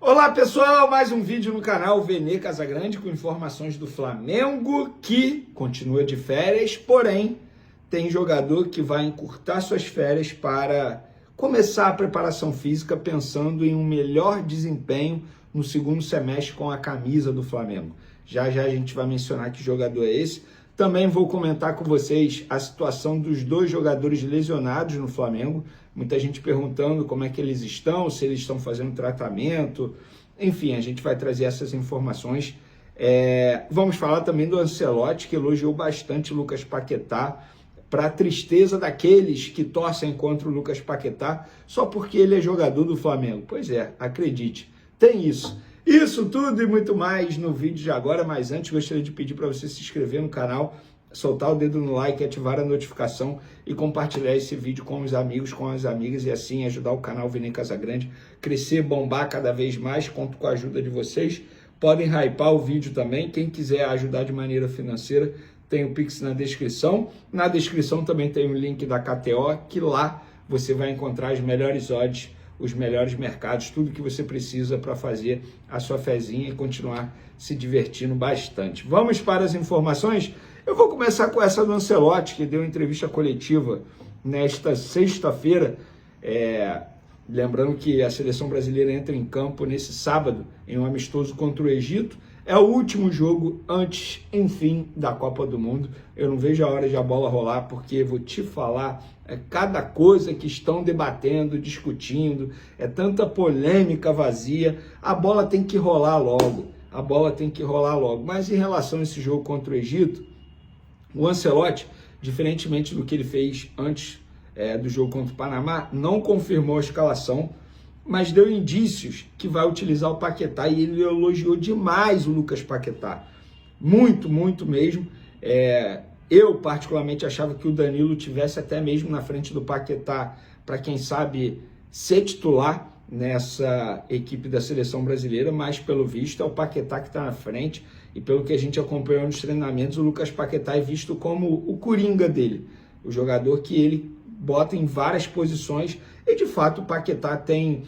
Olá pessoal, mais um vídeo no canal Vene Casagrande com informações do Flamengo que continua de férias, porém tem jogador que vai encurtar suas férias para começar a preparação física pensando em um melhor desempenho no segundo semestre com a camisa do Flamengo. Já já a gente vai mencionar que jogador é esse. Também vou comentar com vocês a situação dos dois jogadores lesionados no Flamengo. Muita gente perguntando como é que eles estão, se eles estão fazendo tratamento. Enfim, a gente vai trazer essas informações. Vamos falar também do Ancelotti, que elogiou bastante o Lucas Paquetá, para a tristeza daqueles que torcem contra o Lucas Paquetá só porque ele é jogador do Flamengo. Pois é, acredite, tem isso. Isso tudo e muito mais no vídeo de agora, mas antes gostaria de pedir para você se inscrever no canal, soltar o dedo no like, ativar a notificação e compartilhar esse vídeo com os amigos, com as amigas e assim ajudar o canal Vene Casagrande crescer, bombar cada vez mais. Conto com a ajuda de vocês. Podem hypar o vídeo também. Quem quiser ajudar de maneira financeira, tem o Pix na descrição. Na descrição também tem o link da KTO, que lá você vai encontrar as melhores odds, os melhores mercados, tudo que você precisa para fazer a sua fezinha e continuar se divertindo bastante. Vamos para as informações? Eu vou começar com essa do Ancelotti, que deu entrevista coletiva nesta sexta-feira, lembrando que a seleção brasileira entra em campo nesse sábado, em um amistoso contra o Egito. É o último jogo antes, enfim, da Copa do Mundo. Eu não vejo a hora de a bola rolar, porque vou te falar, cada coisa que estão debatendo, discutindo, tanta polêmica vazia, a bola tem que rolar logo, a bola tem que rolar logo. Mas em relação a esse jogo contra o Egito, o Ancelotti, diferentemente do que ele fez antes do jogo contra o Panamá, não confirmou a escalação, mas deu indícios que vai utilizar o Paquetá e ele elogiou demais o Lucas Paquetá. Muito, muito mesmo. Eu, particularmente, achava que o Danilo tivesse até mesmo na frente do Paquetá para, quem sabe, ser titular nessa equipe da seleção brasileira, mas, pelo visto, é o Paquetá que está na frente e, pelo que a gente acompanhou nos treinamentos, o Lucas Paquetá é visto como o coringa dele, o jogador que ele bota em várias posições e, de fato, o Paquetá tem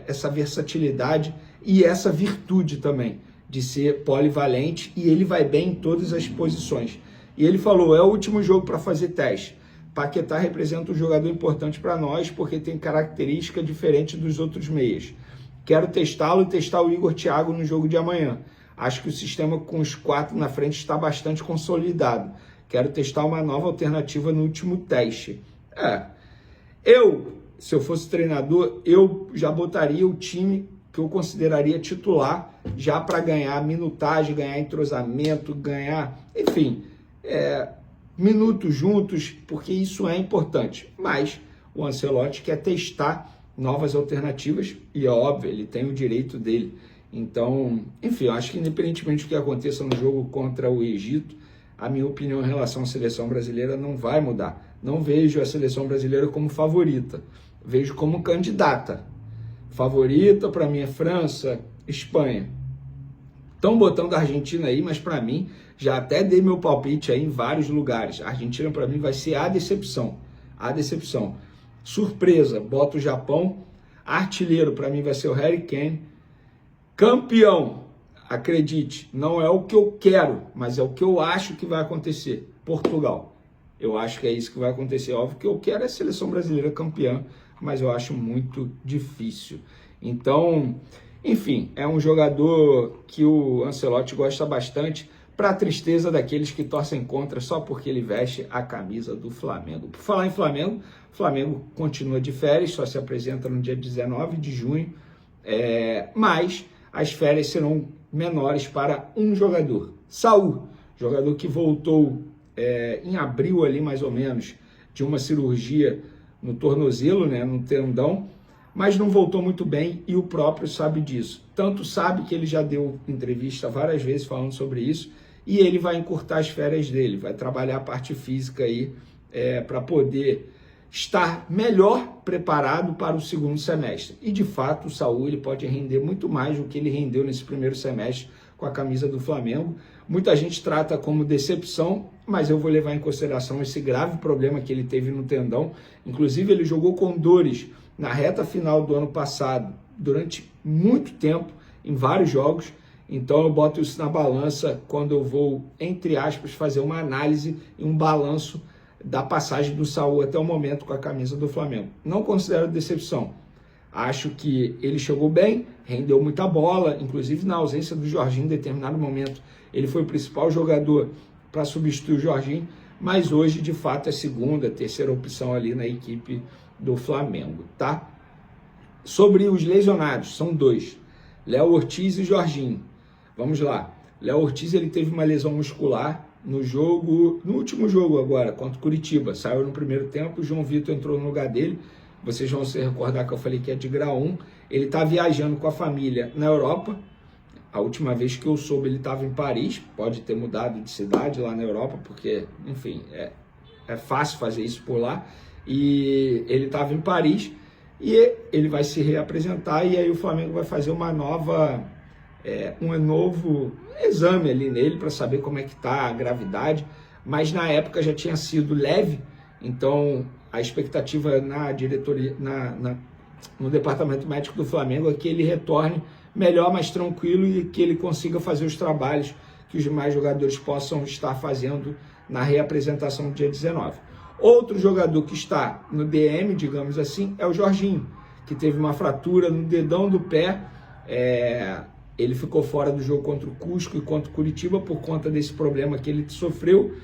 essa versatilidade e essa virtude também de ser polivalente e ele vai bem em todas as posições. E ele falou, é o último jogo para fazer teste. Paquetá representa um jogador importante para nós porque tem característica diferente dos outros meias. Quero testá-lo e testar o Igor Thiago no jogo de amanhã. Acho que o sistema com os 4 na frente está bastante consolidado. Quero testar uma nova alternativa no último teste. Se eu fosse treinador, eu já botaria o time que eu consideraria titular já para ganhar minutagem, ganhar entrosamento, ganhar, enfim, minutos juntos, porque isso é importante. Mas o Ancelotti quer testar novas alternativas e, é óbvio, ele tem o direito dele. Então, enfim, eu acho que independentemente do que aconteça no jogo contra o Egito, a minha opinião em relação à seleção brasileira não vai mudar. Não vejo a seleção brasileira como favorita, vejo como candidata. Favorita para mim é França, Espanha. Estão botando a Argentina aí, mas para mim, já até dei meu palpite aí em vários lugares. A Argentina para mim vai ser a decepção. A decepção. Surpresa, bota o Japão. Artilheiro para mim vai ser o Harry Kane. Campeão, acredite, não é o que eu quero, mas é o que eu acho que vai acontecer. Portugal. Eu acho que é isso que vai acontecer. Óbvio que eu quero é a seleção brasileira campeã, mas eu acho muito difícil. Então, enfim, é um jogador que o Ancelotti gosta bastante, para a tristeza daqueles que torcem contra só porque ele veste a camisa do Flamengo. Por falar em Flamengo, o Flamengo continua de férias, só se apresenta no dia 19 de junho, mas as férias serão menores para um jogador, Saúl, jogador que voltou em abril ali mais ou menos, de uma cirurgia no tornozelo, no tendão, mas não voltou muito bem e o próprio sabe disso. Tanto sabe que ele já deu entrevista várias vezes falando sobre isso e ele vai encurtar as férias dele, vai trabalhar a parte física aí para poder estar melhor preparado para o segundo semestre. E de fato o Saúl ele pode render muito mais do que ele rendeu nesse primeiro semestre com a camisa do Flamengo. Muita gente trata como decepção, mas eu vou levar em consideração esse grave problema que ele teve no tendão. Inclusive ele jogou com dores na reta final do ano passado, durante muito tempo, em vários jogos. Então eu boto isso na balança quando eu vou, entre aspas, fazer uma análise e um balanço da passagem do Saul até o momento com a camisa do Flamengo. Não considero decepção. Acho que ele chegou bem, rendeu muita bola, inclusive na ausência do Jorginho em determinado momento. Ele foi o principal jogador para substituir o Jorginho, mas hoje, de fato, é segunda, terceira opção ali na equipe do Flamengo, tá? Sobre os lesionados, são dois, Léo Ortiz e Jorginho. Vamos lá. Léo Ortiz, ele teve uma lesão muscular no último jogo agora, contra o Curitiba. Saiu no primeiro tempo, o João Vitor entrou no lugar dele. Vocês vão se recordar que eu falei que é de grau 1. Ele está viajando com a família na Europa. A última vez que eu soube, ele estava em Paris. Pode ter mudado de cidade lá na Europa, porque, enfim, é fácil fazer isso por lá. E ele estava em Paris e ele vai se reapresentar. E aí o Flamengo vai fazer um novo exame ali nele para saber como é que está a gravidade. Mas na época já tinha sido leve, então a expectativa na diretoria, no departamento médico do Flamengo é que ele retorne melhor, mais tranquilo e que ele consiga fazer os trabalhos que os demais jogadores possam estar fazendo na reapresentação do dia 19. Outro jogador que está no DM, digamos assim, é o Jorginho, que teve uma fratura no dedão do pé. Ele ficou fora do jogo contra o Cusco e contra o Curitiba por conta desse problema que ele sofreu.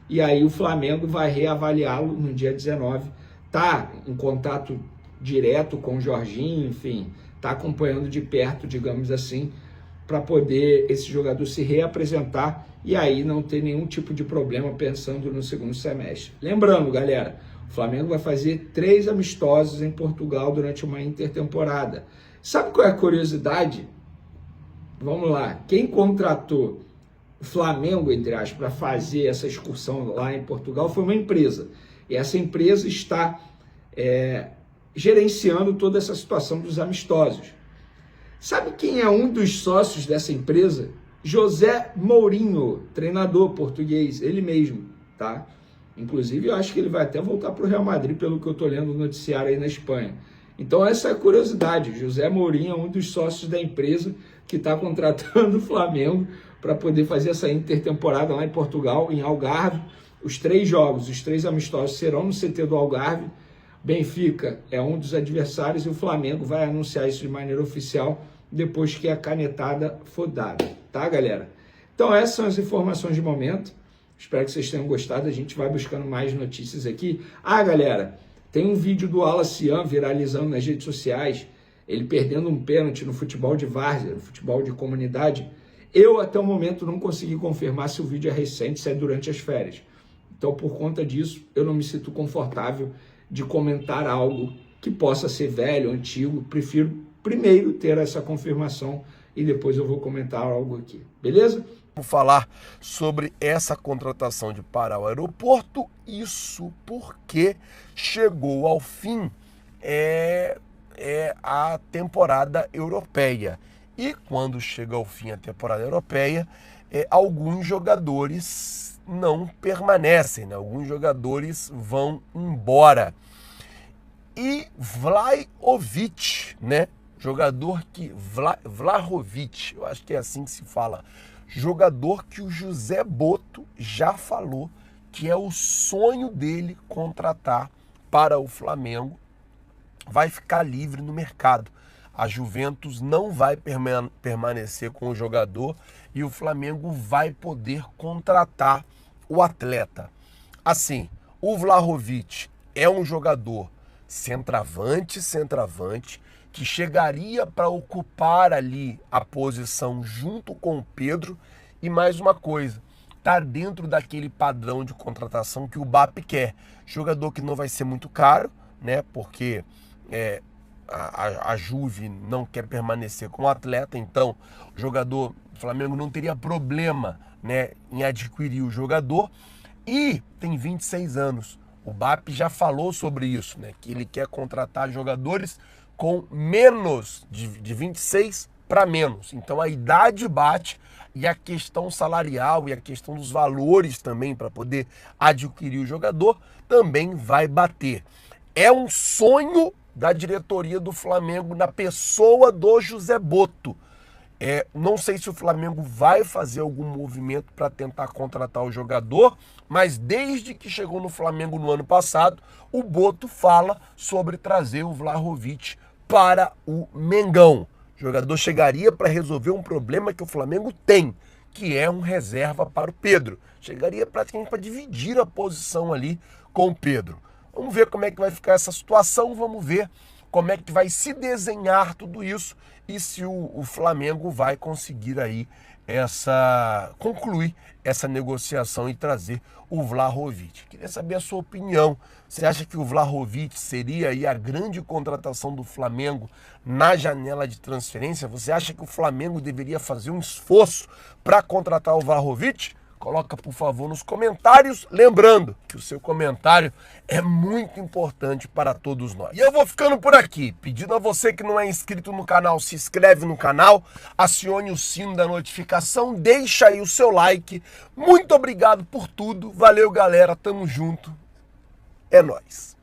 E aí o Flamengo vai reavaliá-lo no dia 19. Está em contato direto com o Jorginho, enfim, está acompanhando de perto, digamos assim, para poder esse jogador se reapresentar e aí não ter nenhum tipo de problema pensando no segundo semestre. Lembrando, galera, o Flamengo vai fazer 3 amistosos em Portugal durante uma intertemporada. Sabe qual é a curiosidade? Vamos lá, quem contratou o Flamengo, entre aspas, para fazer essa excursão lá em Portugal foi uma empresa. E essa empresa está gerenciando toda essa situação dos amistosos. Sabe quem é um dos sócios dessa empresa? José Mourinho, treinador português, ele mesmo, tá? Inclusive, eu acho que ele vai até voltar para o Real Madrid, pelo que eu estou lendo no noticiário aí na Espanha. Então, essa é a curiosidade. José Mourinho é um dos sócios da empresa que está contratando o Flamengo para poder fazer essa intertemporada lá em Portugal, em Algarve. Os 3 jogos, os 3 amistosos serão no CT do Algarve. Benfica é um dos adversários e o Flamengo vai anunciar isso de maneira oficial depois que a canetada for dada, tá, galera? Então, essas são as informações de momento. Espero que vocês tenham gostado. A gente vai buscando mais notícias aqui. Galera, tem um vídeo do Alacian viralizando nas redes sociais, ele perdendo um pênalti no futebol de várzea, no futebol de comunidade. Eu, até o momento, não consegui confirmar se o vídeo é recente, se é durante as férias. Então, por conta disso, eu não me sinto confortável de comentar algo que possa ser velho, antigo. Prefiro primeiro ter essa confirmação e depois eu vou comentar algo aqui. Beleza? Vamos falar sobre essa contratação de Pará ao aeroporto. Isso porque chegou ao fim a temporada europeia. E quando chega ao fim a temporada europeia, alguns jogadores não permanecem, né? Alguns jogadores vão embora. E Vlahovic, né? Jogador que... Vlahovic, eu acho que é assim que se fala. Jogador que o José Boto já falou que é o sonho dele contratar para o Flamengo. Vai ficar livre no mercado. A Juventus não vai permanecer com o jogador e o Flamengo vai poder contratar o atleta. Assim, o Vlahovic é um jogador centroavante, que chegaria para ocupar ali a posição junto com o Pedro. E mais uma coisa, tá dentro daquele padrão de contratação que o BAP quer. Jogador que não vai ser muito caro, né? Porque a Juve não quer permanecer com o atleta, então o jogador do Flamengo não teria problema, né, em adquirir o jogador. E tem 26 anos. O BAP já falou sobre isso, né, que ele quer contratar jogadores com menos de 26 para menos. Então a idade bate e a questão salarial e a questão dos valores também para poder adquirir o jogador também vai bater. É um sonho da diretoria do Flamengo na pessoa do José Botto. Não sei se o Flamengo vai fazer algum movimento para tentar contratar o jogador, mas desde que chegou no Flamengo no ano passado, o Botto fala sobre trazer o Vlahovic para o Mengão. O jogador chegaria para resolver um problema que o Flamengo tem, que é um reserva para o Pedro. Chegaria praticamente para dividir a posição ali com o Pedro. Vamos ver como é que vai ficar essa situação, vamos ver como é que vai se desenhar tudo isso e se o Flamengo vai conseguir aí concluir essa negociação e trazer o Vlahovic. Queria saber a sua opinião. Você acha que o Vlahovic seria aí a grande contratação do Flamengo na janela de transferência? Você acha que o Flamengo deveria fazer um esforço para contratar o Vlahovic? Coloca, por favor, nos comentários. Lembrando que o seu comentário é muito importante para todos nós. E eu vou ficando por aqui, pedindo a você que não é inscrito no canal, se inscreve no canal, acione o sino da notificação, deixa aí o seu like. Muito obrigado por tudo. Valeu, galera. Tamo junto. É nóis.